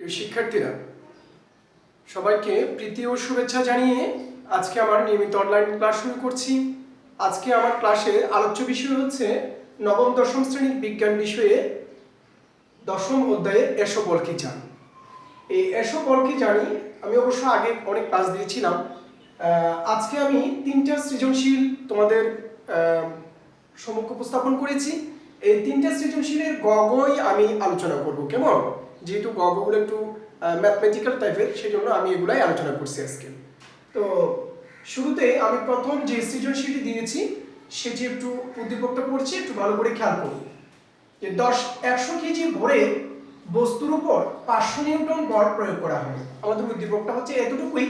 প্রিয় শিক্ষার্থীরা, সবাইকে প্রীতি ও শুভেচ্ছা জানিয়ে আজকে আমার নিয়মিত অনলাইন ক্লাস শুরু করছি। আজকে আমার ক্লাসের আলোচ্য বিষয় হচ্ছে নবম দশম শ্রেণীর বিজ্ঞান বিষয়ে দশম অধ্যায়ে এসো বল কি জানি। এই এসো বল কি জানি আমি অবশ্য আগে অনেক ক্লাস দিয়েছিলাম। আজকে আমি তিনটা সৃজনশীল তোমাদের সম্মুখ উপস্থাপন করেছি। এই তিনটা সৃজনশীলের গগই আমি আলোচনা করব, কেমন? যেহেতু গগুলো একটু ম্যাথমেটিক্যাল টাইপের, সেই জন্য আমি এগুলাই আলোচনা করছি আজকে। তো শুরুতে আমি প্রথম যে সৃজনশীলটি দিয়েছি সেটি একটু উদ্দীপকটা পড়ছি, একটু ভালো করে খেয়াল করুন। যে 100 কেজি ভরে বস্তুর উপর 500 নিউটন বল প্রয়োগ করা হয়। আমাদের উদ্দীপকটা হচ্ছে এতটুকুই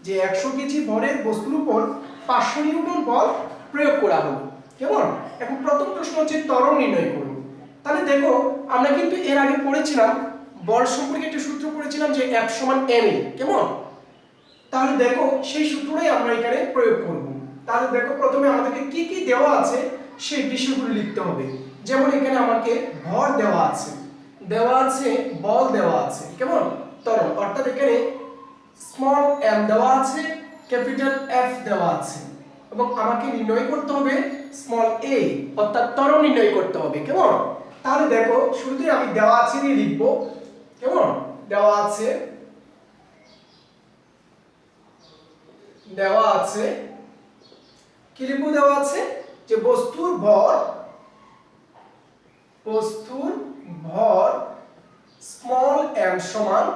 যে 100 কেজি ভরের বস্তুর উপর 500 নিউটন বল প্রয়োগ করা হলো, কেমন? এখন প্রথম প্রশ্ন হচ্ছে ত্বরণ নির্ণয় করুন। তাহলে দেখো, আমরা কিন্তু এর আগে পড়েছিলাম বল সম্পর্কে একটা সূত্র পড়েছিলাম যে F সমান ma, কেমন? তাহলে দেখো সেই সূত্রটাই আমরা এখানে প্রয়োগ করব। তাহলে দেখো, প্রথমে আমাদেরকে কি কি দেওয়া আছে সেই বিষয়গুলো লিখতে হবে। যেমন এখানে আমাকে ভর দেওয়া আছে, বল দেওয়া আছে, কেমন? ত্বরণ, অর্থাৎ এখানে স্মল m দেওয়া আছে, ক্যাপিটাল F দেওয়া আছে, এবং আমাকে নির্ণয় করতে হবে স্মল a, অর্থাৎ ত্বরণ নির্ণয় করতে হবে, কেমন? তাহলে দেখো, শুরুতেই আমি দেওয়া আছে দিয়ে লিখব, কেমন? দেওয়া আছে কি লিখব? দেওয়া আছে যে বস্তুর ভর স্মল m সমান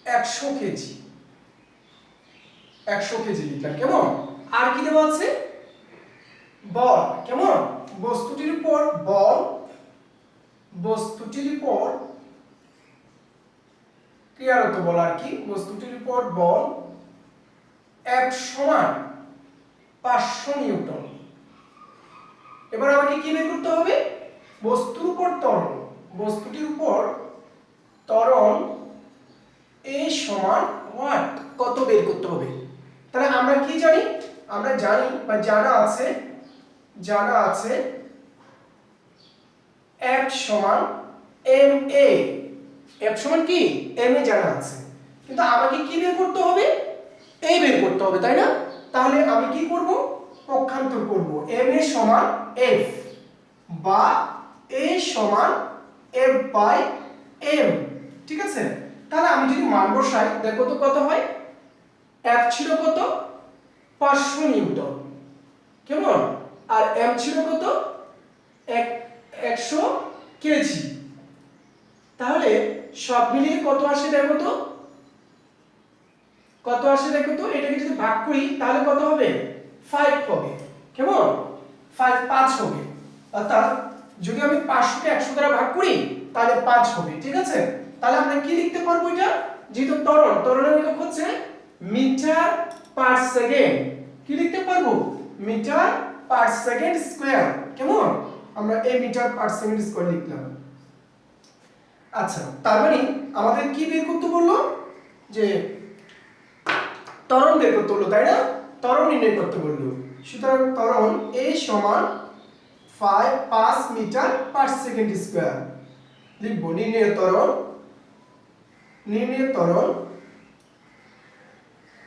100 কেজি। 100 কেজি লিখলাম, কেমন? আর কি দেওয়া আছে? বল, কেমন? বস্তুটির উপর ক্রিয়ারত বল, আর কি বস্তুটির উপর বল F সমান 500 নিউটন। এবার আমাকে কি বের করতে হবে? বস্তুর উপর ত্বরণ A সমান হোয়াট, কত বের করতে হবে। তাহলে আমরা কি জানি? আমরা জানি বা জানা আছে F সমান ma। F সমান কি? ma জানা আছে, কিন্তু আমাকে কি বের করতে হবে? a বের করতে হবে, তাই না? তাহলে আমি কি করব? পক্ষান্তর করব, ma সমান f বা a সমান f বাই m, ঠিক আছে? তাহলে আমি যদি মান বসাই, দেখো তো কত হয়। f ছিল কত? 500 নিউটন, কেমন? আর m ছিল কত? 100 কেজি। তাহলে সব মিলিয়ে কত আসে দেখো তো? এটাকে যদি ভাগ করি তাহলে কত হবে? 5 হবে, কেমন? 5 হবে, অর্থাৎ যদি আমি 500 কে 100 দ্বারা ভাগ করি তাহলে 5 হবে, ঠিক আছে? তাহলে আমরা কি লিখতে পারবো এটা? যেহেতু ত্বরণের একক হচ্ছে মিটার পার সেকেন্ড, কি লিখতে পারবো? মিটার পার সেকেন্ড স্কয়ার, কেমন? আমরা এই মিটার পার সেকেন্ড স্কয়ার লিখলাম। আচ্ছা, তার মানে আমাদের কি বের করতে বললো? যে ত্বরণ বের করতে বললো, তাই না? ত্বরণ নির্ণয় করতে বললো। সুতরাং ত্বরণ A সমান 5 মিটার পার সেকেন্ড স্কয়ার লিখব। নির্ণয় ত্বরণ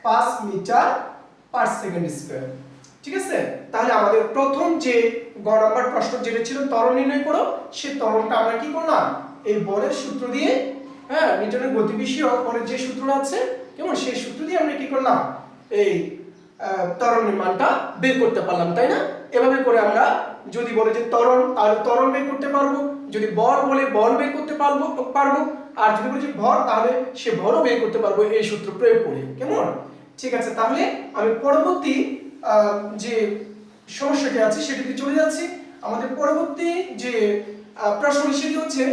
5 মিটার পার সেকেন্ড স্কয়ার, ঠিক আছে? তাহলে আমাদের প্রথম যে গ নাম্বার প্রশ্ন যেটা ছিল ত্বরণ নির্ণয় করো, সেই ত্বরণটা আমরা কি করলাম? এই বলের সূত্র দিয়ে, হ্যাঁ, নিউটনের গতি বিষয়ক বলের যে সূত্রটা আছে, কেমন? সেই সূত্র দিয়ে আমরা কি করলাম? এই ত্বরণের মানটা বের করতে পারলাম, তাই না? এভাবে করে আমরা যদি বলে যে ত্বরণ, আর ত্বরণ বের করতে পারবো, যদি বল বলে বল বের করতে পারবো, আর যদি বলে যে ভর, তাহলে সে ভরও বের করতে পারবো এই সূত্র প্রয়োগ করে, কেমন? ঠিক আছে, তাহলে আমি পরবর্তী যে সমস্যাটি আছে সেটিতে চলে যাচ্ছি। আমাদের পরবর্তী যে প্রশ্ন সেটি হচ্ছে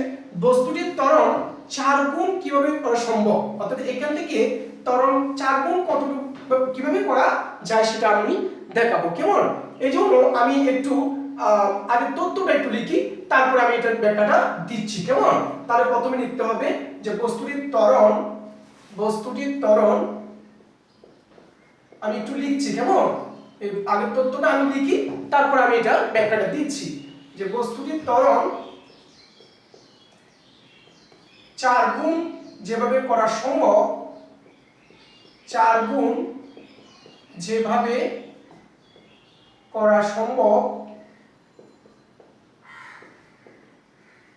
বস্তুটির ত্বরণ 4 গুণ কিভাবে করা সম্ভব, অর্থাৎ এখান থেকে ত্বরণ 4 গুণ কতটুকু কিভাবে করা যায় সেটা আমি দেখাবো, কেমন? এই জন্য আমি একটু আগে তথ্যটা একটু লিখি, তারপর আমি এটার ব্যাখ্যাটা দিচ্ছি, কেমন? তাহলে প্রথমে লিখতে হবে যে বস্তুটির ত্বরণ আমি একটু লিখছি, কেমন? এই আগের তথ্যটা আমি লিখি, তারপর আমি এটা ব্যাখ্যাটা দিচ্ছি। যে বস্তুটির ত্বরণ 4 গুণ যেভাবে করা সম্ভব, 4 গুণ যেভাবে করা সম্ভব,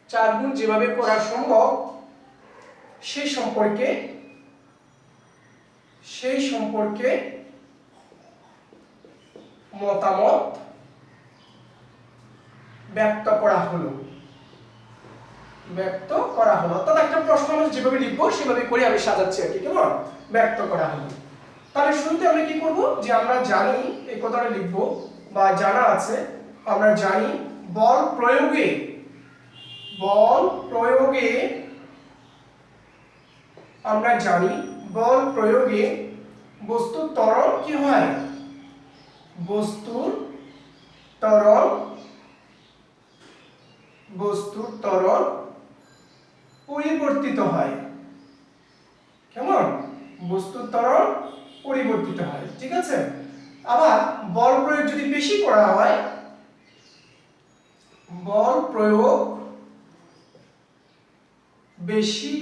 4 গুণ যেভাবে করা সম্ভব সেই সম্পর্কে মতামত ব্যক্ত করা হলো। অর্থাৎ একটা প্রশ্ন আমরা যেভাবে লিখবো সেভাবে করে আমি সাজাচ্ছি আর কি, কেমন? ব্যক্ত করা হলো। তাহলে শুরুতে আমরা কি করব, যে আমরা জানি এই কথাটা লিখবো বা জানা আছে, আমরা জানি বল প্রয়োগে আমরা জানি বল প্রয়োগে বস্তুর ত্বরণ কি হয়? বস্তুর ত্বরণ পরিবর্তিত হয়। কেমন? বস্তুর ত্বরণ পরিবর্তিত হয়, ঠিক আছে? আবার বল প্রয়োগ যদি বেশি করা হয়, বল প্রয়োগ বেশি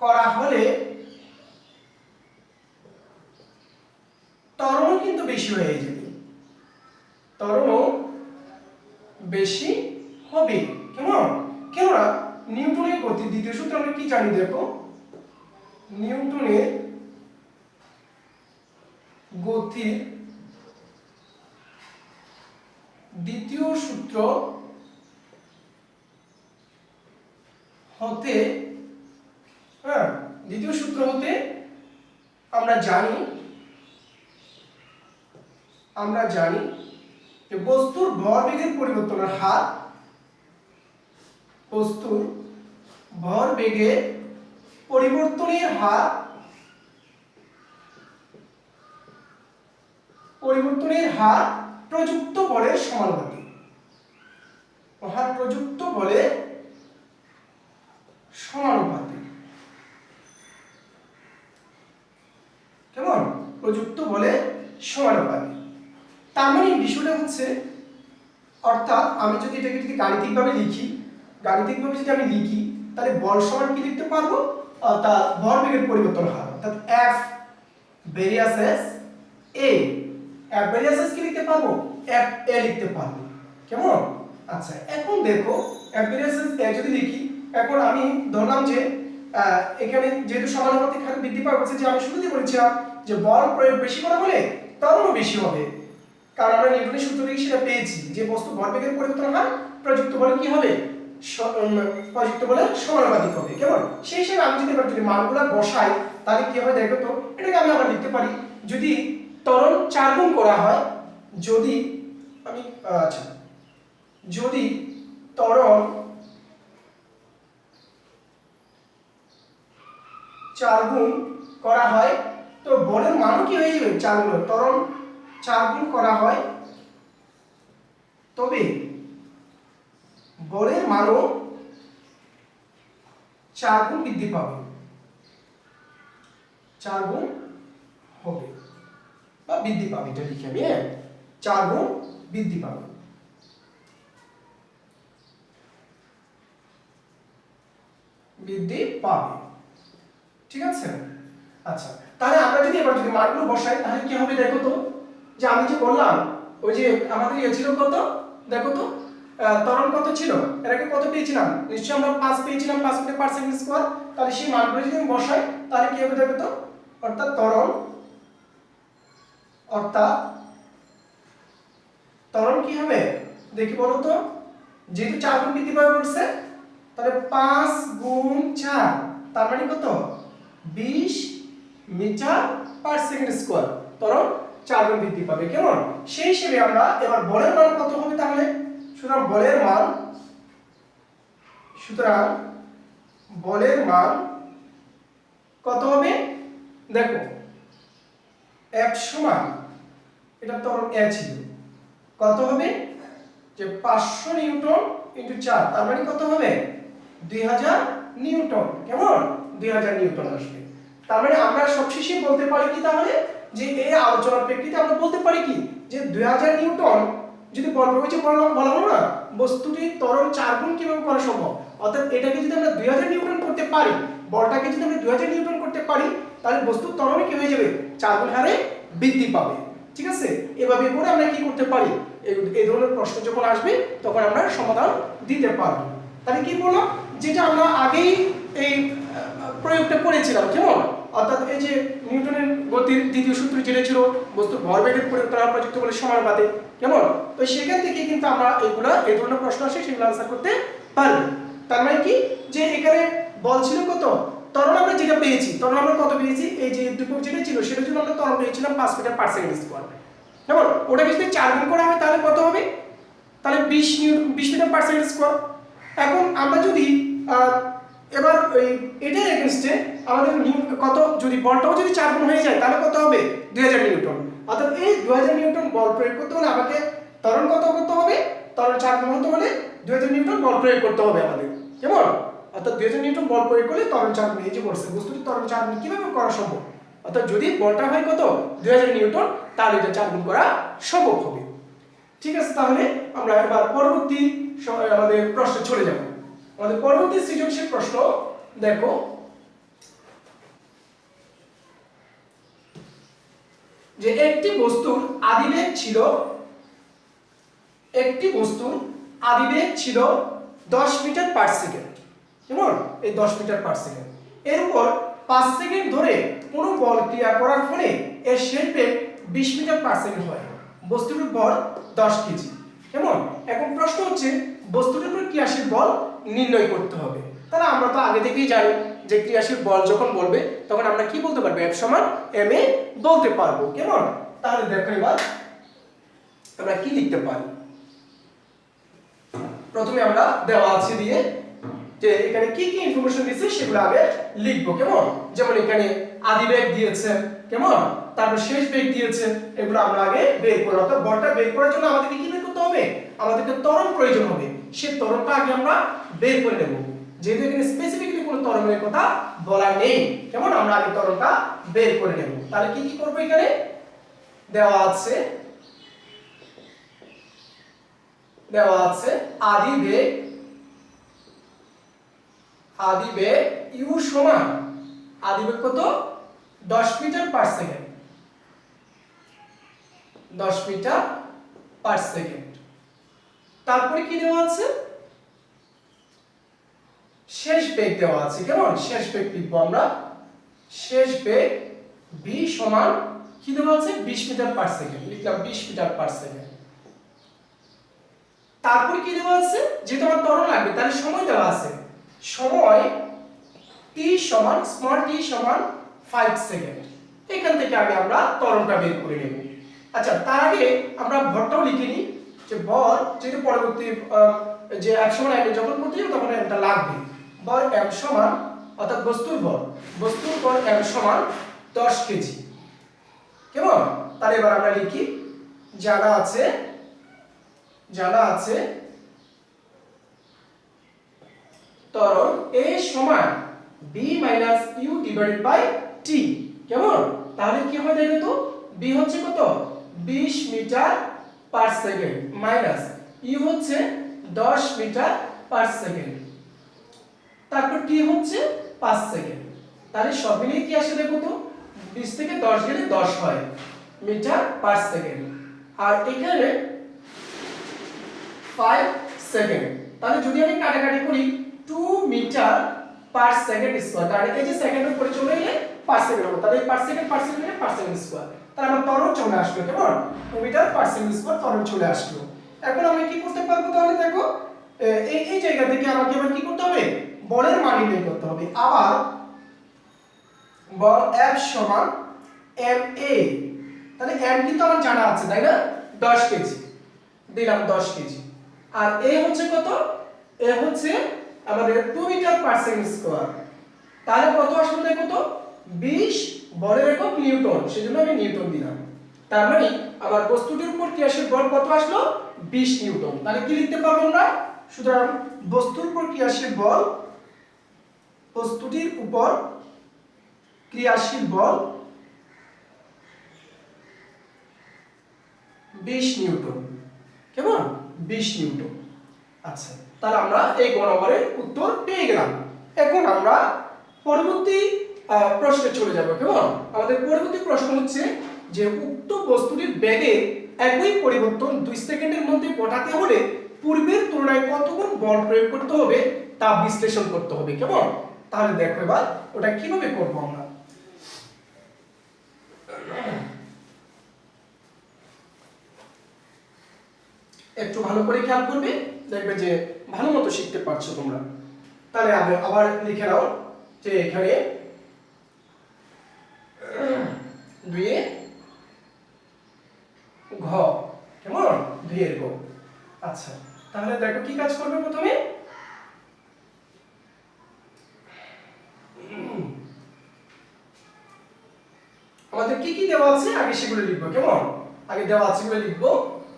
করা হলে ত্বরণও কিন্তু বেশি হয়ে যাবে, ত্বরণও বেশি হবে। কেমন? কেননা নিউটনের গতির দ্বিতীয় সূত্র আমরা কি জানি, দেখো, নিউটনের গতির দ্বিতীয় সূত্র হতে আমরা জানি যে বস্তুর ভরবেগের পরিবর্তনের হার, বস্তুর ভরবেগের পরিবর্তনের হার প্রযুক্ত বলের সমানুপাতিক। প্রযুক্ত বলের সমানুপাতিক। কেমন? প্রযুক্ত বলের সমানুপাতিক। তার মানে বিষয়টা হচ্ছে, অর্থাৎ আমি যদি এটাকে যদি গাণিতিকভাবে যদি আমি লিখি, তাহলে বল সমান কি লিখতে পারবো? অর্থাৎ ভরবেগের পরিবর্তন হার, অর্থাৎ F ভেরিয়াসেস A। F ভেরিয়াসেস কি লিখতে পারবো? F A লিখতে পারবো। কেমন? আচ্ছা, এখন দেখো F ভেরিয়াসেস A যদি লিখি, এখন আমি ধরলাম যে এখানে যেহেতু সমানুপাতিক হার বৃদ্ধি পাওয়া গেছে, যে আমি শুরুতেই বলেছিলাম যে বল প্রয়োগ বেশি করা হলে ত্বরণও বেশি হবে, কারণ আমরা নিউটনের সূত্র থেকে সেটা পেয়েছি যে বস্তু ভরবেগের পরিবর্তন হার প্রযুক্ত বলে কি হবে? প্রযুক্ত বলে সমানুপাতিক হবে। কেমন? সেই হিসেবে আমি যদি মানগুলো বসাই, তাহলে কি হবে দেখো তো, এটাকে আমি আবার লিখতে পারি, যদি ত্বরণ 4 গুণ করা হয়, যদি ত্বরণ 4 গুণ করা হয়, তো বলের মানও কি হয়ে যাবে? 4 গুণ। ত্বরণ 4 গুণ করা হয়, তবে বলের মানও 4 গুণ বৃদ্ধি পাবে, 4 গুণ হবে বা বৃদ্ধি পাবে, এটা লিখে আমি 4 গুণ বৃদ্ধি পাবে। ঠিক আছে? আচ্ছা, তাহলে আমরা যদি এবার যদি মানগুলো বসাই, তাহলে কি হবে দেখো তো, যে আমি যে বললাম ওই যে আমাদের ছিল কত, দেখো তো, ত্বরণ কত ছিল, এর আগে কত পেয়েছিলাম? নিশ্চয়ই আমরা 5 পেয়েছিলাম, 5 মিটার পার সেকেন্ড স্কয়ার। তাহলে সেই মানগুলো যদি আমি বসাই, তাহলে কি হবে দেখো তো, অর্থাৎ ত্বরণ কি হবে দেখি বলো তো, যেহেতু 4 গুণ বৃদ্ধি পাবে বলছে, তাহলে 5 গুণ 4, তার মানে কত? 20 মিটার পার সেকেন্ড স্কয়ার। ত্বরণ 4 গুণ বৃদ্ধি পাবে। কেমন? সেই হিসেবে আমরা এবার বলের মান কত হবে তাহলে? সুতরাং বলের মান কত হবে দেখো, F সমান, এটা ত্বরণ A ছিল, কত হবে? যে 500 নিউটন ইনটু 4, তার মানে কত হবে? 2000 নিউটন। কেমন? 2000 নিউটন আসবে। তার মানে আমরা সবশেষে বলতে পারি কি তাহলে, যে এই আলোচনার প্রেক্ষিতে আমরা বলতে পারি কি, যে 2000 নিউটন যদি বলা হলো না, বস্তুটির ত্বরণ 4 গুণ কিভাবে করা সম্ভব, অর্থাৎ এটাকে যদি আমরা 2000 নিউটন করতে পারি, বলটাকে যদি আমরা 2000 নিউটন করতে পারি, তাহলে বস্তুর ত্বরণে কি হয়ে যাবে, 4 গুণ হারে বৃদ্ধি পাবে। ঠিক আছে, এভাবে করে আমরা কি করতে পারি, এই ধরনের প্রশ্ন যখন আসবে তখন আমরা সমাধান দিতে পারবো। তাহলে কি বললাম, যেটা আমরা আগেই এই প্রয়োগটা করেছিলাম, কেমন, অর্থাৎ এই যে নিউটনের গতির দ্বিতীয় সূত্র যেটা ছিল বস্তুর ভরবেগের পরিবর্তন প্রযুক্ত বলে সমানুপাতিক, কেমন, তো সেখান থেকে কিন্তু আমরা এই ধরনের প্রশ্ন আসে সেগুলো আনসার করতে পারবো। তার মানে কি, যে এখানে বল ছিল কত, ত্বরণ আমরা যেটা পেয়েছি, ত্বরণ আমরা কত পেয়েছি, এই যে উদ্দীপক যেটা ছিল সেটার জন্য আমরা ত্বরণ পেয়েছিলাম 5 মিটার পার সেকেন্ড স্কয়ার, কেমন, ওটাকে যদি 4 গুণ করা হয় তাহলে কত হবে, তাহলে 20 মিটার পার সেকেন্ড স্কয়ার। এখন আমরা যদি এবার এটার এগেইনস্টে আমাদের কত, যদি বলটাও যদি 4 গুণ হয়ে যায় তাহলে কত হবে, 2000 নিউটন। অর্থাৎ এই 2000 নিউটন বল প্রয়োগ করতে হলে আমাকে ত্বরণ কত করতে হবে, ত্বরণ 4 গুণ হতে হলে 2000 নিউটন বল প্রয়োগ করতে হবে আমাদের, কেমন, অর্থাৎ 2000 নিউটন বল প্রয়োগ করলে ত্বরণ 4 গুণ, এই যে বলছে বস্তুটি ত্বরণ 4 গুণ কিভাবে করা সম্ভব, অর্থাৎ যদি বলটা হয় কত 2000 নিউটন, তাহলে এটা 4 গুণ করা সম্ভব হবে। ঠিক আছে, তাহলে আমরা এবার পরবর্তী আমাদের প্রশ্নে চলে যাব। আমাদের পরবর্তী সৃজনশীল প্রশ্ন দেখো, যে একটি বস্তুর আদিবেগ ছিল 10 মিটার পার সেকেন্ড, কেমন, এই 10 মিটার পার সেকেন্ড, এর উপর 5 সেকেন্ড ধরে কোনো বল ক্রিয়া করার ফলে এর শেষ বেগ 20 মিটার পার সেকেন্ড হয়, বস্তুটির ভর 10 কেজি, কেমন। এখন প্রশ্ন হচ্ছে বস্তুটির উপর ক্রিয়াশীল বল নির্ণয় করতে হবে। তাহলে আমরা তো আগে থেকেই জানি যে ক্রিয়াশীল বল যখন বলবে তখন আমরা কি বলতে পারবো, F সমান ma বলতে পারবো, কেমন। তাহলে দেখো এবার আমরা কি লিখতে পারি, প্রথমে আমরা দেওয়া আছে দিয়ে যে এখানে কি কি ইনফরমেশন দিয়েছে সেগুলো আগে লিখবো, কেমন, যেমন এখানে আদিবেগ দিয়েছে, কেমন, তারপর শেষ বেগ দিয়েছে, এগুলো আমরা আগে বের করব। অর্থাৎ বলটা বের করার জন্য আমাদেরকে কি বের করতে হবে, আমাদেরকে ত্বরণ প্রয়োজন হবে, সেই ত্বরণটা আগে আমরা বের করে নেব। যেহেতু এখানে স্পেসিফিক্যালি কোনো ত্বরণের কথা বলা নেই, কেমন, আমরা আগে ত্বরণটা বের করে নেব। তাহলে কি কি করব, এখানে দেওয়া আছে আদিবেগ u সমান, আদিবেগ কত, 10 metre per second, 10 metre per second. তারপরে কি দেওয়া আছে, শেষ বেগ দেওয়া আছে, কেমন, শেষ বেগ লিখবো আমরা, শেষ বেগ v সমান কি দেওয়া আছে, 20 মিটার পার সেকেন্ড, লিখলাম 20 মিটার পার সেকেন্ড। তারপরে কি দেওয়া আছে, যেহেতু আমার ত্বরণ লাগবে তাহলে সময় দেওয়া আছে, সময় t সমান t সমান 5 সেকেন্ড। এখান থেকে আগে আমরা ত্বরণটা বের করে নেব। আচ্ছা, তার আগে আমরা ভরটাও লিখে নিই, যে ভর যেহেতু পরবর্তী যে F সমান m যখন করতে যাব তখন এটা লাগবে, ভর m সমান, অর্থাৎ বস্তুর ভর m সমান 10 কেজি, কেমন। তাহলে এবার আমরা লিখি, জানা আছে ত্বরণ a সমান b - u / t, কেমন। তাহলে কি হয় দেখো তো, b হচ্ছে কত, 20 metre per second minus u হচ্ছে 10 মিটার পার সেকেন্ড, তারপর t হচ্ছে 5 সেকেন্ড। তাহলে সব মিলিয়ে কি আসে দেখো তো, 20 থেকে 10 গেলে 10 হয় মিটার পার সেকেন্ড, আর এখানে 5 সেকেন্ড। তাহলে যদি আমি কাটাকাটি করি 2 মিটার পার সেকেন্ড স্কয়ার, তাহলে এই যে সেকেন্ডের উপরে চলে এলে পার সেকেন্ড হবে, তাহলে পার সেকেন্ড মানে পার সেকেন্ড স্কয়ার, তাহলে আমার ত্বরণ চলে আসলো, কেমন, 2 মিটার পার সেকেন্ড স্কয়ার ত্বরণ চলে আসলো। এখন আমি কি করতে পারবো, তাহলে দেখো এই জায়গা থেকে আমাকে এবার কি করতে হবে, বলের মান নির্ণয় করতে হবে। আবার বল F সমান ma, তাহলে m কিন্তু আমার জানা আছে, তাই না, 10 কেজি দিলাম, 10 কেজি, আর a হচ্ছে কত, a হচ্ছে আমাদের 2 মিটার পার সেকেন্ড স্কয়ার, তাহলে কত আসলো দেখো তো, 20 বলের একক নিউটন, সেজন্য আমি নিউটন দিলাম। তার মানে আমার বস্তুটির উপর ক্রিয়াশীল বল কত আসলো, 20 নিউটন। তাহলে কি লিখতে পারবো আমরা, সুতরাং বস্তুর উপর ক্রিয়াশীল বল, বস্তুটির উপর ক্রিয়াশীল বল 20 নিউটন, কেমন, 20 নিউটন। আচ্ছা, তাহলে আমরা এই গ নম্বরের উত্তর পেয়ে গেলাম। এখন আমরা পরবর্তী প্রশ্নে চলে যাব। কেমন? আমাদের পরবর্তী প্রশ্ন হচ্ছে যে উক্ত বস্তুটির বেগে একই পরিবর্তন 2 সেকেন্ডের মধ্যে ঘটাতে হলে পূর্বের তুলনায় কত গুণ বল প্রয়োগ করতে হবে তা বিশ্লেষণ করতে হবে। কেমন? তাহলে দেখো এবার ওটা কিভাবে করব আমরা। একটু ভালো করে খেয়াল করবে, দেখবে যে ভালো মতো শিখতে পারছো তোমরা। তাহলে আবার লিখে নাও যে এখানে 2 ঘ, কেমন? 2 এর ঘ। আচ্ছা, তাহলে দেখো কি কাজ করবে প্রথমে। আমাদের কি কি দেওয়া আছে আগে সেগুলো লিখবো। কেমন? আগে দেওয়া আছে সেগুলো লিখবো,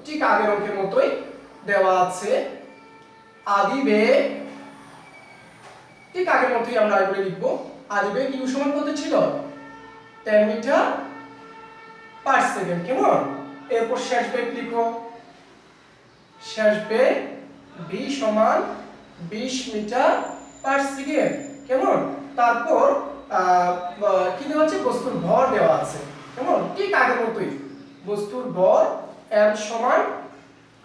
ঠিক আগের অঙ্কের মতোই দেওয়া আছে আদি বেগ, ঠিক আগের মতোই আমরা এগুলো লিখবো। আদি বেগ ইউ সমান কত ছিল? 10 মিটার পার সেকেন্ড। কেমন? এরপর শেষ বেগ লিখো, শেষ বেগ ভি সমান 20 মিটার পার সেকেন্ড। কেমন? তারপর কি দেওয়া আছে? বস্তুর ভর দেওয়া আছে। কেমন? ঠিক আগের মতোই বস্তুর ভর m সমান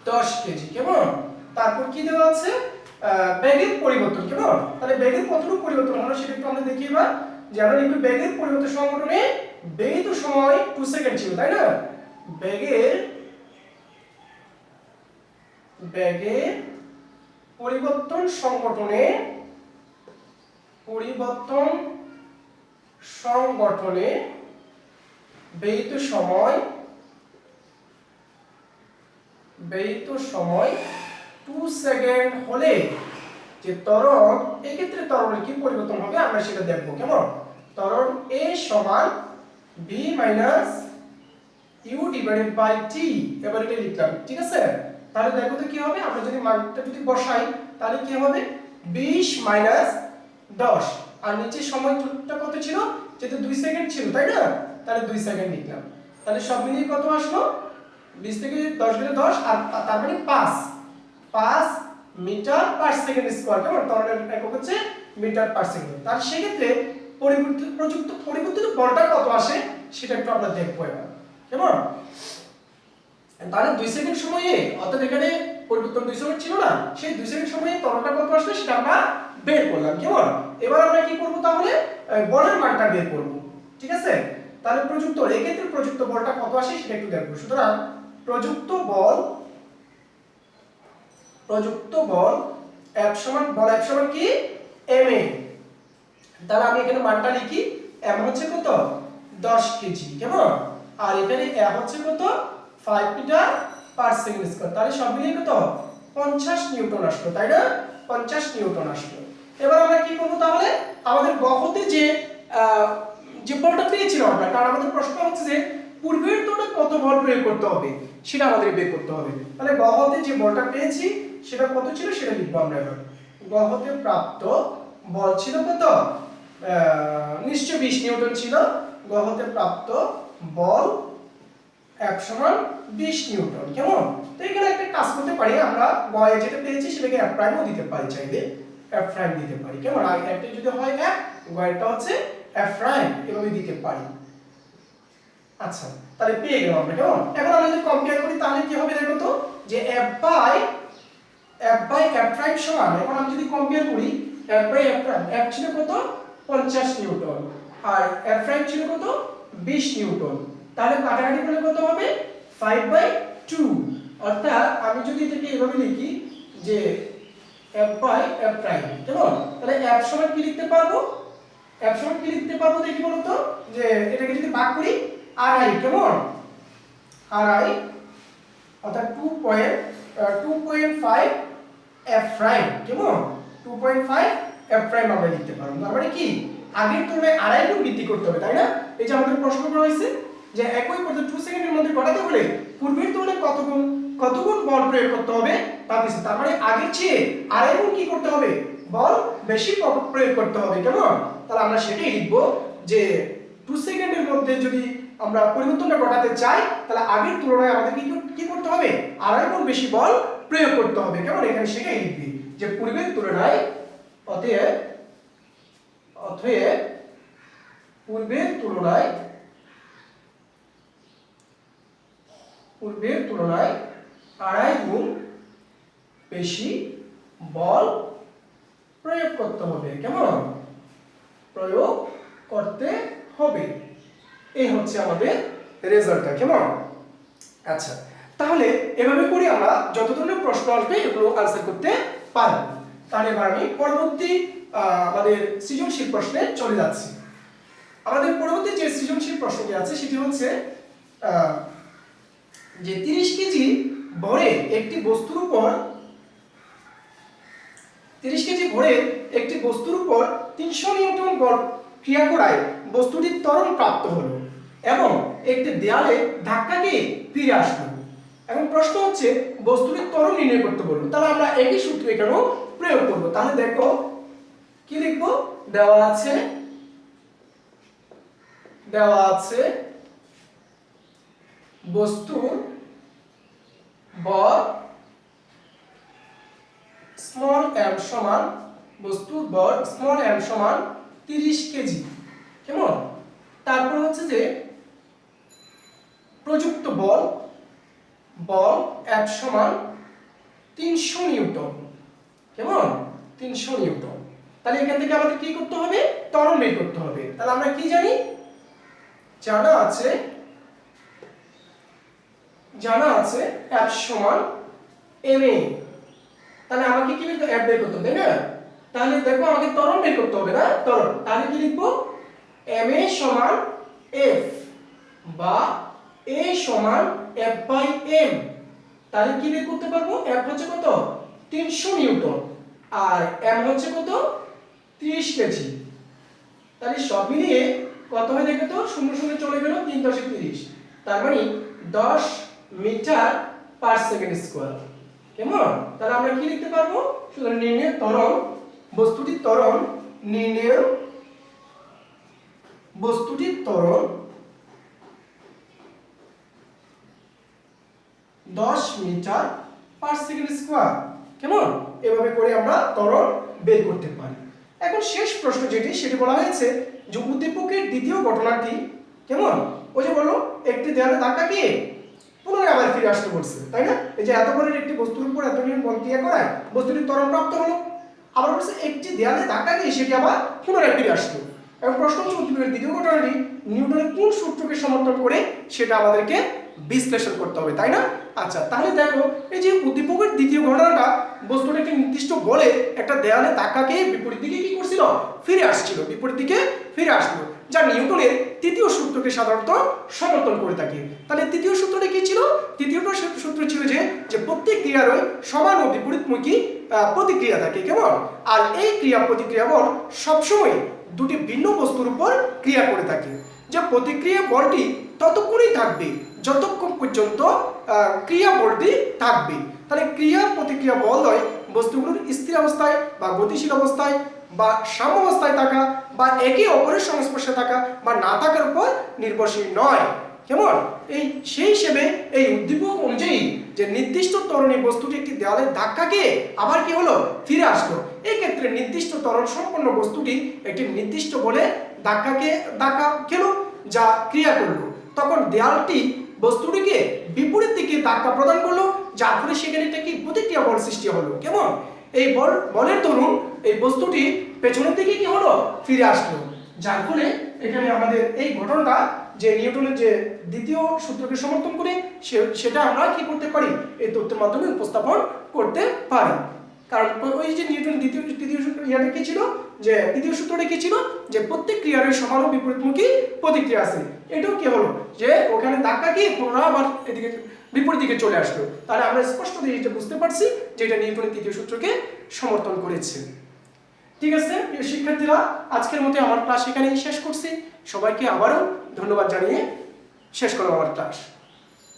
10 কেজি। কেমন? তারপর কি দেওয়া আছে? বেগের পরিবর্তন। কেমন? তাহলে বেগের কতটুকু পরিবর্তন হলো সেটা একটু আমরা দেখি এবার। যে আমরা লিখব বেগের পরিবর্তন সংঘটনে বেগ তো সময় 2 সেকেন্ড ছিল, তাই না? বেগের পরিবর্তন সংঘটনে ব্যয়িত সময় 2 সেকেন্ড হলে যে ত্বরণ, এক্ষেত্রে ত্বরণের কি পরিবর্তন হবে আমরা সেটা দেখব। কেমন? ত্বরণ a সমান v minus u divided by t। এবার এটা লিখলাম, ঠিক আছে? তাহলে দেখো তো কি হবে, আমরা যদি মানটা যদি বসাই তাহলে কি হবে? 20 মাইনাস 10, আর নিচে সময়টা কত ছিল? যেটা 2 সেকেন্ড ছিল, তাই না? তাহলে 2 সেকেন্ড লিখলাম। তাহলে সব মিলিয়ে কত আসলো? 20 থেকে 10 গেলে 10, আর তার মানে 5 মিটার পার সেকেন্ড স্কয়ার। কেমন? ত্বরণের একক হচ্ছে মিটার পার সেকেন্ড। তার সেক্ষেত্রে পরিবর্তিত বলটা কত আসে সেটা একটু আমরা দেখবো এবার। কেমন? তাহলে 2 সেকেন্ড সময়ে, অর্থাৎ এখানে পরিবর্তন 2 সেকেন্ড ছিল না, সেই 2 সেকেন্ড সময়ে ত্বরণটা কত আসবে সেটা আমরা বের করলাম। কেমন? এবার আমরা কি করব তাহলে? বলের মানটা বের করব, ঠিক আছে? তাহলে এক্ষেত্রে প্রযুক্ত বলটা কত আসে সেটা একটু দেখব। সুতরাং প্রযুক্ত বল F সমান কি? ma। তাহলে আমি এখানে মানটা লিখি, m হচ্ছে কত? 10 কেজি। কেমন? আর এখানে a হচ্ছে কত? 5 মিটার পার সেকেন্ড স্কয়ার। তাহলে সব মিলিয়ে কত? 50 নিউটন আসলো, তাই না? 50 নিউটন আসলো। এবার আমরা কি করব তাহলে? আমাদের গহতে যে বলটা পেয়েছিলাম আমরা, কারণ আমাদের প্রশ্ন হচ্ছে যে পূর্বের তুলনায় কত বল প্রয়োগ করতে হবে সেটা আমাদের বের করতে হবে। তাহলে গহতে যে বলটা পেয়েছি সেটা কত ছিল সেটা লিখব আমরা এবার। গহতে প্রাপ্ত বল ছিল কত? নিশ্চয় 20 নিউটন ছিল। গহতে প্রাপ্ত বল F সমান 20 নিউটন। কেমন? তো এখানে একটা কাজ করতে পারি আমরা, গয়ে যেটা পেয়েছি সেটাকে F প্রাইমও দিতে পারি, চাইলে F প্রাইম দিতে পারি। কেমন? আর একটা যদি হয় F, গয়েরটা হচ্ছে F প্রাইম, এভাবে দিতে পারি। আচ্ছা, তাহলে পেয়ে গেলাম আমরা। কেমন? এখন আমরা যদি কম্পেয়ার করি তাহলে কি হবে দেখো তো, যে F বাই F প্রাইম সমান, এখন আমি যদি কম্পেয়ার করি F by F prime, F ছিল কত? 50 নিউটন, আর F প্রাইম ছিল কত? 20 নিউটন। তাহলে কাটাকাটি করলে কত হবে? 5/2। অর্থাৎ আমি যদি এটাকে এভাবে লিখি যে F বাই F প্রাইম। কেমন? তাহলে F সমান কি লিখতে পারবো? F সমান কি লিখতে পারবো দেখি বলো তো, যে এটাকে যদি ভাগ করি RI। কেমন? RI অর্থাৎ 2.5 F প্রাইম। কেমন? 2.5 F প্রাইম আমরা লিখতে পারবো। তার মানে কি আগের তুলনায় আড়াই গুণ বৃদ্ধি করতে হবে, তাই না? এই যে আমাদের প্রশ্ন করা হয়েছে যে একই পদ্ধতি 2 সেকেন্ডের মধ্যে ঘটাতে হলে পূর্বের তুলনায় কত গুণ বল প্রয়োগ করতে হবে তা দিয়েছে। তার মানে আগের চেয়ে আড়াই গুণ কি করতে হবে? বল বেশি প্রয়োগ করতে হবে। কেমন? তাহলে আমরা সেটাই লিখব যে 2 সেকেন্ডের মধ্যে যদি আমরা পরিবর্তনটা ঘটাতে চাই তাহলে আগের তুলনায় আমাদের কি করতে হবে? আড়াই গুণ বেশি বল প্রয়োগ করতে হবে। কেমন? এখানে সেটাই লিখবি যে পূর্বের তুলনায়, অতএব অতএব পূর্বের তুলনায় 2.5 গুণ বেশি বল প্রয়োগ করতে হবে। কেমন? প্রয়োগ করতে হবে। এই হচ্ছে আমাদের রেজাল্টটা। কেমন? আচ্ছা, তাহলে এভাবে করে আমরা যত ধরনের প্রশ্ন আসবে এগুলো আনসার করতে পারব। তাহলে এবার আমি পরবর্তী আমাদের সৃজনশীল প্রশ্নে চলে যাচ্ছি। আমাদের পরবর্তী যে সৃজনশীল প্রশ্নটি আছে সেটি হচ্ছে যে 30 কেজি ভরের একটি বস্তুর উপর 300 নিউটন বল ক্রিয়া করায় বস্তুটি ত্বরণ প্রাপ্ত হলো এবং একটি দেয়ালে ধাক্কা খেয়ে ফিরে আসলো। এখন প্রশ্ন হচ্ছে বস্তুটির ত্বরণ নির্ণয় করতে বললো। তাহলে আমরা একই সূত্র এখানেও প্রয়োগ করব। তাহলে দেখো কি লিখবো, দেওয়া আছে বস্তুর ভর m সমান 30 কেজি। কেমন? তারপর হচ্ছে যে প্রযুক্ত বল F সমান 300 নিউটন। কেমন? 300 নিউটন। তাহলে এখান থেকে আমাদের কি করতে হবে? ত্বরণ বের করতে হবে। তাহলে আমরা কি জানি? জানা আছে F সমান ma। তাহলে আমাকে কি লিখতে F বের করতে হবে, তাই না? তাহলে দেখো আমাকে ত্বরণ বের করতে হবে না? ত্বরণ। তাহলে কি লিখবো? ma সমান F বা a সমান F/m। তাহলে কি বের করতে পারবো? F হচ্ছে কত? 300 নিউটন আর m হচ্ছে কত? 30 কেজি। তাহলে সব মিলিয়ে কত হয় দেখো তো? 0 0 চলে গেল, 3 × 30। তার মানে 10 মিটার পার সেকেন্ড স্কয়ার। কেমন? তাহলে আমরা কি লিখতে পারবো? শুধু নির্ণয় ত্বরণ, বস্তুটির ত্বরণ 10 মিটার পার সেকেন্ড স্কয়ার। কেমন? এভাবে করে আমরা ত্বরণ বের করতে পারি। এখন শেষ প্রশ্ন যেটি, সেটি বলা হয়েছে যে উদ্দীপকের দ্বিতীয় ঘটনাটি। কেমন? ওই যে বললো একটি দেয়ালে ধাক্কা খেয়ে পুনরায় আবার ফিরে আসতে বলছে, তাই না? এই যে এত বড় একটি বস্তুর উপর এত নিউটন বল ক্রিয়া করায় বস্তুটির ত্বরণ প্রাপ্ত হলো। আবার বলছে একটি দেয়ালে ধাক্কা খেয়ে সেটি আবার পুনরায় ফিরে আসলো। এবং প্রশ্ন হচ্ছে উদ্দীপকের দ্বিতীয় ঘটনাটি নিউটনের কোন সূত্রকে সমর্থন করে সেটা আমাদেরকে বিশ্লেষণ করতে হবে, তাই না? আচ্ছা, তাহলে দেখো এই যে উদ্দীপকের দ্বিতীয় ঘটনাটা, বস্তুটা একটি নির্দিষ্ট বলে একটা দেয়ালে ধাক্কা খেয়ে বিপরীত দিকে কি করছিল? ফিরে আসছিল, বিপরীত দিকে ফিরে আসলো, যা নিউটনের তৃতীয় সূত্রকে সাধারণত সমর্থন করে থাকে। তাহলে তৃতীয় সূত্রটা কি ছিল? তৃতীয় সূত্র ছিল যে প্রত্যেক ক্রিয়ারই সমান ও বিপরীতমুখী প্রতিক্রিয়া থাকে। কেমন? আর এই ক্রিয়া প্রতিক্রিয়া বল সবসময় দুটি ভিন্ন বস্তুর উপর ক্রিয়া করে থাকে। যে প্রতিক্রিয়া বলটি ততক্ষণই থাকবে যতক্ষণ পর্যন্ত ক্রিয়া বলটি থাকবে। তাহলে ক্রিয়া প্রতিক্রিয়া বল হয় বস্তুগুলোর স্থির অবস্থায় বা গতিশীল অবস্থায় বা সাম্যাবস্থায় থাকা বা একে অপরের সংস্পর্শে থাকা বা না থাকার উপর নির্ভরশীল নয়। কেমন? সেই হিসেবে এই উদ্দীপক অনুযায়ী যে নির্দিষ্ট ত্বরণী বস্তুটি একটি দেওয়ালের ধাক্কা খেয়ে আবার কি হলো? ফিরে আসলো। এই ক্ষেত্রে নির্দিষ্ট ত্বরণ সম্পন্ন বস্তুটি একটি নির্দিষ্ট বলে ধাক্কা খেলো, যা ক্রিয়া করলো। তখন দেয়ালটি বস্তুটিকে বিপরীত দিকে ধাক্কা প্রদান করলো, যার ফলে সেখানে একটা কি প্রতিক্রিয়া বল সৃষ্টি হলো। কেমন? এই বলের দরুন এই বস্তুটি পেছনের দিকে কি হলো? ফিরে আসলো, যার ফলে এখানে আমাদের এই ঘটনাটা যে নিউটনের যে দ্বিতীয় সূত্রকে সমর্থন করে সেটা আমরা কি করতে পারি? এই তথ্যের মাধ্যমে উপস্থাপন করতে পারি। কারণ ওই যে নিউটনের তৃতীয় সূত্রটা কি ছিল? যে তৃতীয় সূত্রটা কি ছিল? যে প্রত্যেক ক্রিয়ার সমান ও বিপরীতমুখী প্রতিক্রিয়া আছে। এটাও কি হলো? যে ওখানে ধাক্কা খেয়ে পুনরায় আবার এদিকে বিপরীত দিকে চলে আসলো। তাহলে আমরা স্পষ্ট এটা বুঝতে পারছি যে এটা নিউটনের তৃতীয় সূত্রকে সমর্থন করেছে। ঠিক আছে প্রিয় শিক্ষার্থীরা, আজকের মতো আমার ক্লাস এখানেই শেষ করছি। সবাইকে আবারও ধন্যবাদ জানিয়ে শেষ করলাম আমার ক্লাস।